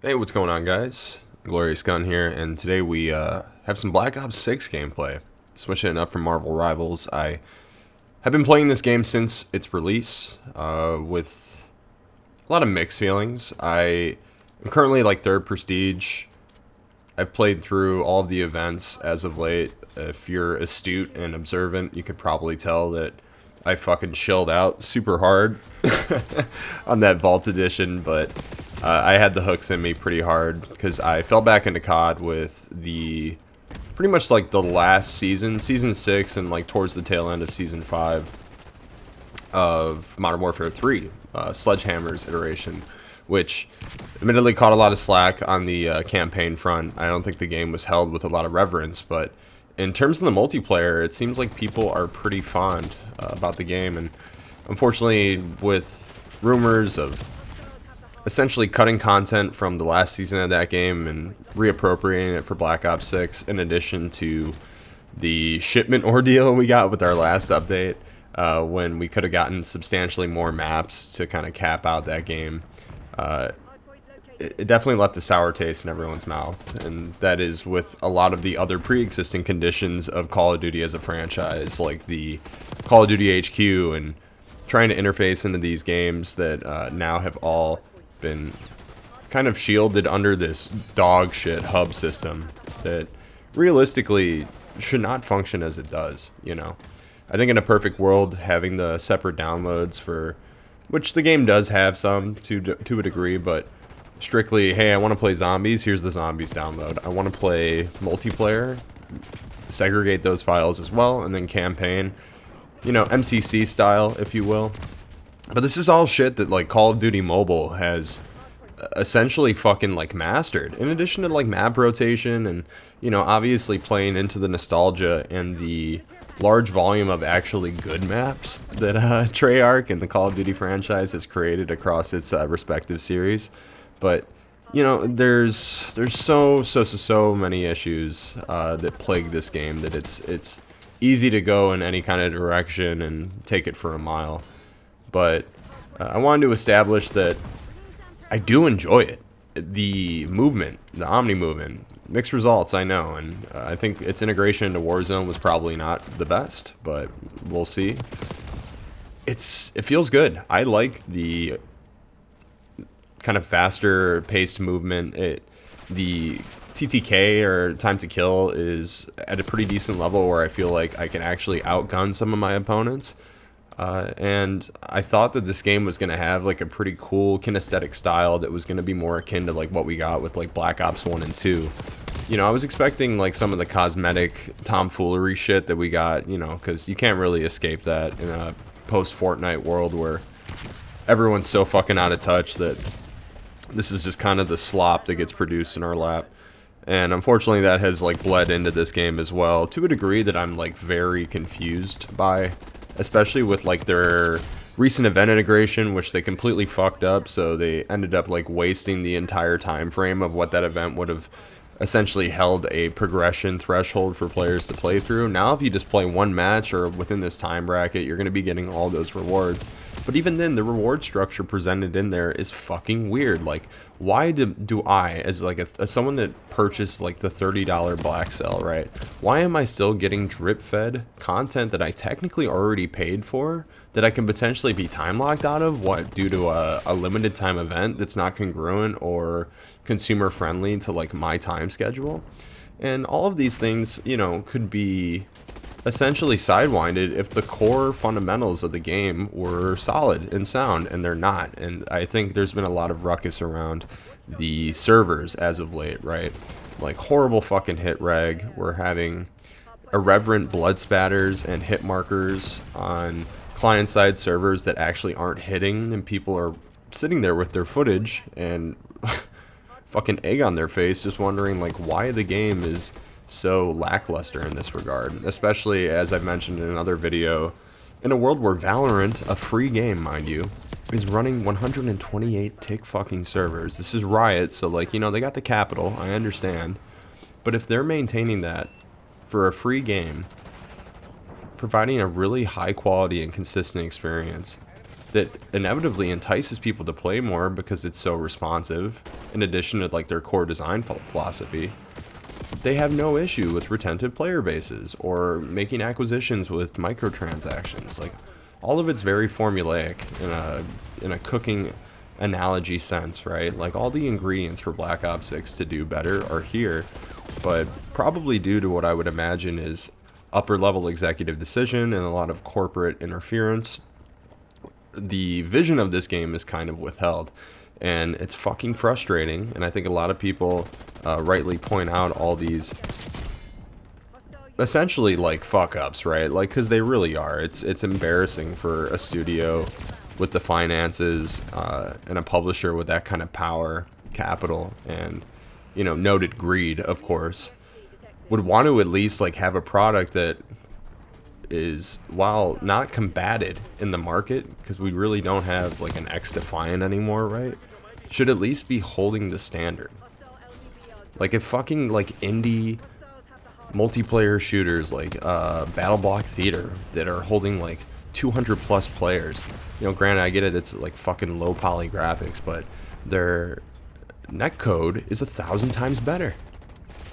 Hey, what's going on, guys? Glorious Gun here, and today we have some Black Ops 6 gameplay. Switching it up from Marvel Rivals. I have been playing this game since its release, with a lot of mixed feelings. I am currently like third prestige. I've played through all of the events as of late. If you're astute and observant, you could probably tell that I fucking chilled out super hard on that Vault Edition, but I had the hooks in me pretty hard because I fell back into COD with the pretty much like the last season, season 6, and like towards the tail end of season 5 of Modern Warfare 3, Sledgehammer's iteration, which admittedly caught a lot of slack on the campaign front. I don't think the game was held with a lot of reverence, but in terms of the multiplayer, it seems like people are pretty fond about the game, and unfortunately with rumors of essentially cutting content from the last season of that game and reappropriating it for Black Ops 6, in addition to the shipment ordeal we got with our last update, when we could have gotten substantially more maps to kind of cap out that game. It definitely left a sour taste in everyone's mouth, and that is with a lot of the other pre-existing conditions of Call of Duty as a franchise, like the Call of Duty HQ, and trying to interface into these games that now have all been kind of shielded under this dog shit hub system that realistically should not function as it does, you know. I think in a perfect world, having the separate downloads for, which the game does have some to a degree, but strictly, hey, I want to play zombies, here's the zombies download. I want to play multiplayer, segregate those files as well, and then campaign, you know, MCC style, if you will. But this is all shit that like Call of Duty Mobile has essentially fucking like mastered, in addition to like map rotation and, you know, obviously playing into the nostalgia and the large volume of actually good maps that Treyarch and the Call of Duty franchise has created across its respective series. But you know, there's so many issues that plague this game that it's easy to go in any kind of direction and take it for a mile. But I wanted to establish that I do enjoy it. The movement, the Omni movement, mixed results, I know, and I think its integration into Warzone was probably not the best, but we'll see. It feels good. I like the kind of faster paced movement. The TTK, or time to kill, is at a pretty decent level where I feel like I can actually outgun some of my opponents. And I thought that this game was going to have like a pretty cool kinesthetic style that was going to be more akin to like what we got with like Black Ops 1 and 2. You know, I was expecting like some of the cosmetic tomfoolery shit that we got, you know, because you can't really escape that in a post-Fortnite world where everyone's so fucking out of touch that this is just kind of the slop that gets produced in our lap. And unfortunately that has like bled into this game as well, to a degree that I'm like very confused by, especially with like their recent event integration, which they completely fucked up. So they ended up like wasting the entire time frame of what that event would have essentially held a progression threshold for players to play through. Now if you just play one match or within this time bracket, you're going to be getting all those rewards. But even then, the reward structure presented in there is fucking weird. Like, why do I, as like as someone that purchased like the $30 black cell, right? Why am I still getting drip fed content that I technically already paid for, that I can potentially be time locked out of? What, due to a limited time event that's not congruent or consumer friendly to like my time schedule? And all of these things, you know, could be essentially sidewinded if the core fundamentals of the game were solid and sound, and they're not. And I think there's been a lot of ruckus around the servers as of late, right? Like horrible fucking hit reg. We're having irreverent blood spatters and hit markers on client side servers that actually aren't hitting, and people are sitting there with their footage and fucking egg on their face, just wondering like why the game is so lackluster in this regard, especially as I've mentioned in another video, in a world where Valorant, a free game mind you, is running 128 tick fucking servers. This is Riot, so like, you know, they got the capital, I understand, but if they're maintaining that for a free game, providing a really high quality and consistent experience, that inevitably entices people to play more because it's so responsive, in addition to like their core design philosophy. They have no issue with retentive player bases or making acquisitions with microtransactions. Like, all of it's very formulaic in a cooking analogy sense, right? Like, all the ingredients for Black Ops 6 to do better are here, but probably due to what I would imagine is upper level executive decision and a lot of corporate interference, the vision of this game is kind of withheld, and it's fucking frustrating. And I think a lot of people rightly point out all these essentially like fuck ups, right? Like, because they really are. It's embarrassing for a studio with the finances and a publisher with that kind of power, capital, and, you know, noted greed, of course, would want to at least like have a product that is, while not combated in the market, because we really don't have like an X-Defiant anymore, right, should at least be holding the standard. Like, if fucking like indie multiplayer shooters like Battle Block Theater that are holding like 200 plus players, you know, granted I get it, it's like fucking low poly graphics, but their netcode is 1,000 times better.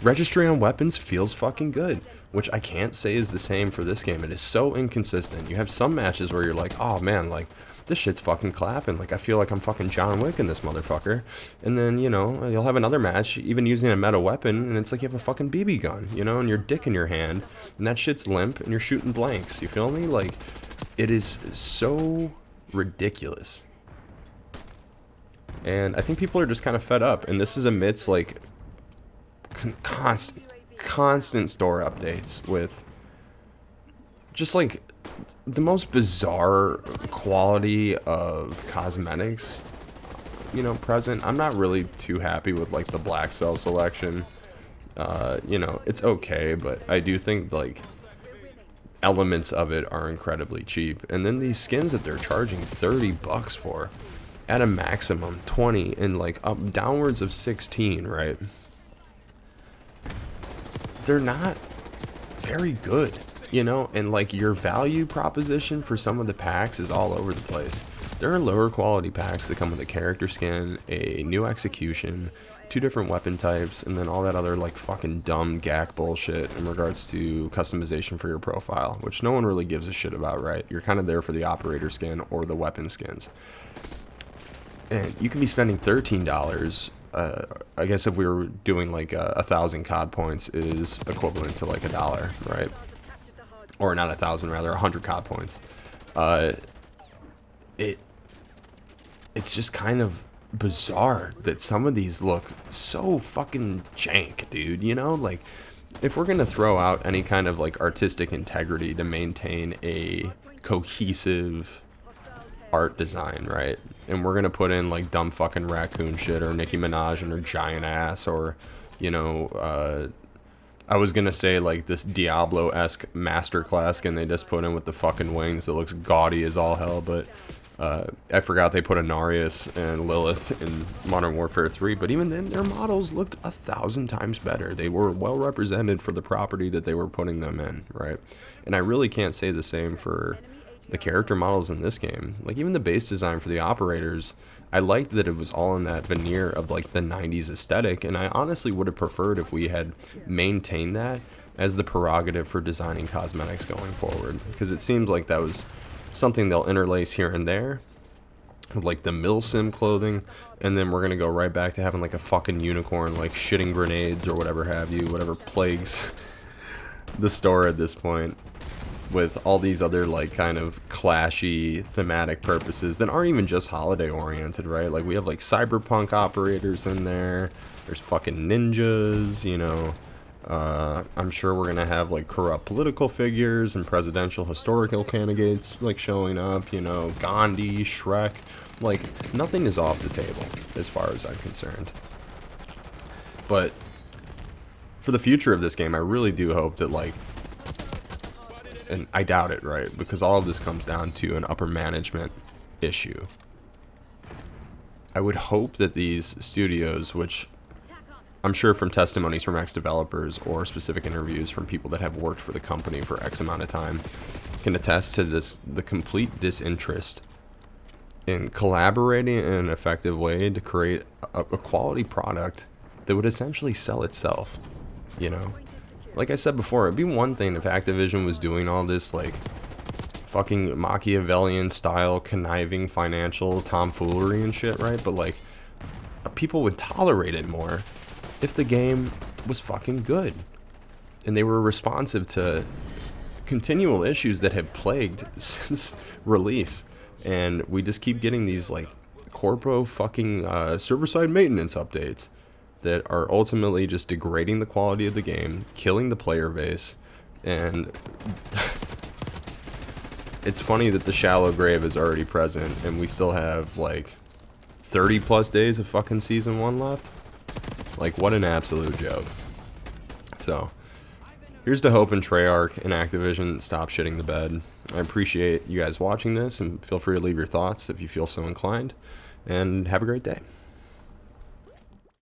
Registry on weapons feels fucking good, which I can't say is the same for this game. It is so inconsistent. You have some matches where you're like, oh man, like, this shit's fucking clapping. Like, I feel like I'm fucking John Wick in this motherfucker. And then, you know, you'll have another match, even using a meta weapon, and it's like you have a fucking BB gun, you know, and your dick in your hand, and that shit's limp, and you're shooting blanks. You feel me? Like, it is so ridiculous. And I think people are just kind of fed up, and this is amidst, like, constant store updates with just like the most bizarre quality of cosmetics, you know, present. I'm not really too happy with like the black cell selection. You know, it's okay, but I do think like elements of it are incredibly cheap. And then these skins that they're charging $30 for at a maximum 20 and like up downwards of 16, right? They're not very good, you know, and like your value proposition for some of the packs is all over the place. There are lower quality packs that come with a character skin, a new execution, 2 different weapon types, and then all that other like fucking dumb gack bullshit in regards to customization for your profile, which no one really gives a shit about, right? You're kind of there for the operator skin or the weapon skins. And you can be spending $13. I guess if we were doing like 1,000 COD points is equivalent to like $1, right? Or not 1,000, rather 100 COD points. It's just kind of bizarre that some of these look so fucking jank, dude. You know, like, if we're gonna throw out any kind of like artistic integrity to maintain a cohesive art design, right, and we're gonna put in like dumb fucking raccoon shit or Nicki Minaj and her giant ass, or, you know, I was gonna say like this Diablo-esque masterclass skin they just put in with the fucking wings that looks gaudy as all hell, but I forgot they put Anarius and Lilith in Modern Warfare 3, but even then their models looked 1,000 times better. They were well represented for the property that they were putting them in, right? And I really can't say the same for the character models in this game. Like, even the base design for the operators, I liked that it was all in that veneer of like the 90s aesthetic, and I honestly would have preferred if we had maintained that as the prerogative for designing cosmetics going forward, because it seems like that was something they'll interlace here and there, like the milsim clothing, and then we're gonna go right back to having like a fucking unicorn like shitting grenades or whatever have you, whatever plagues the store at this point, with all these other like kind of clashy thematic purposes that aren't even just holiday oriented, right? Like, we have like cyberpunk operators in there, there's fucking ninjas, you know. I'm sure we're gonna have like corrupt political figures and presidential historical candidates like showing up, you know, Gandhi, Shrek. Like, nothing is off the table as far as I'm concerned. But for the future of this game, I really do hope that, like, and I doubt it, right? Because all of this comes down to an upper management issue. I would hope that these studios, which I'm sure from testimonies from ex-developers or specific interviews from people that have worked for the company for X amount of time, can attest to this, the complete disinterest and collaborating in an effective way to create a quality product that would essentially sell itself, you know? Like I said before, it'd be one thing if Activision was doing all this, like, fucking Machiavellian style conniving financial tomfoolery and shit, right? But, like, people would tolerate it more if the game was fucking good and they were responsive to continual issues that have plagued since release. And we just keep getting these, like, corpo fucking server-side maintenance updates that are ultimately just degrading the quality of the game, killing the player base, and it's funny that the shallow grave is already present and we still have like 30 plus days of fucking season 1 left. Like, what an absolute joke. So here's to hope and Treyarch and Activision stop shitting the bed. I appreciate you guys watching this, and feel free to leave your thoughts if you feel so inclined, and have a great day.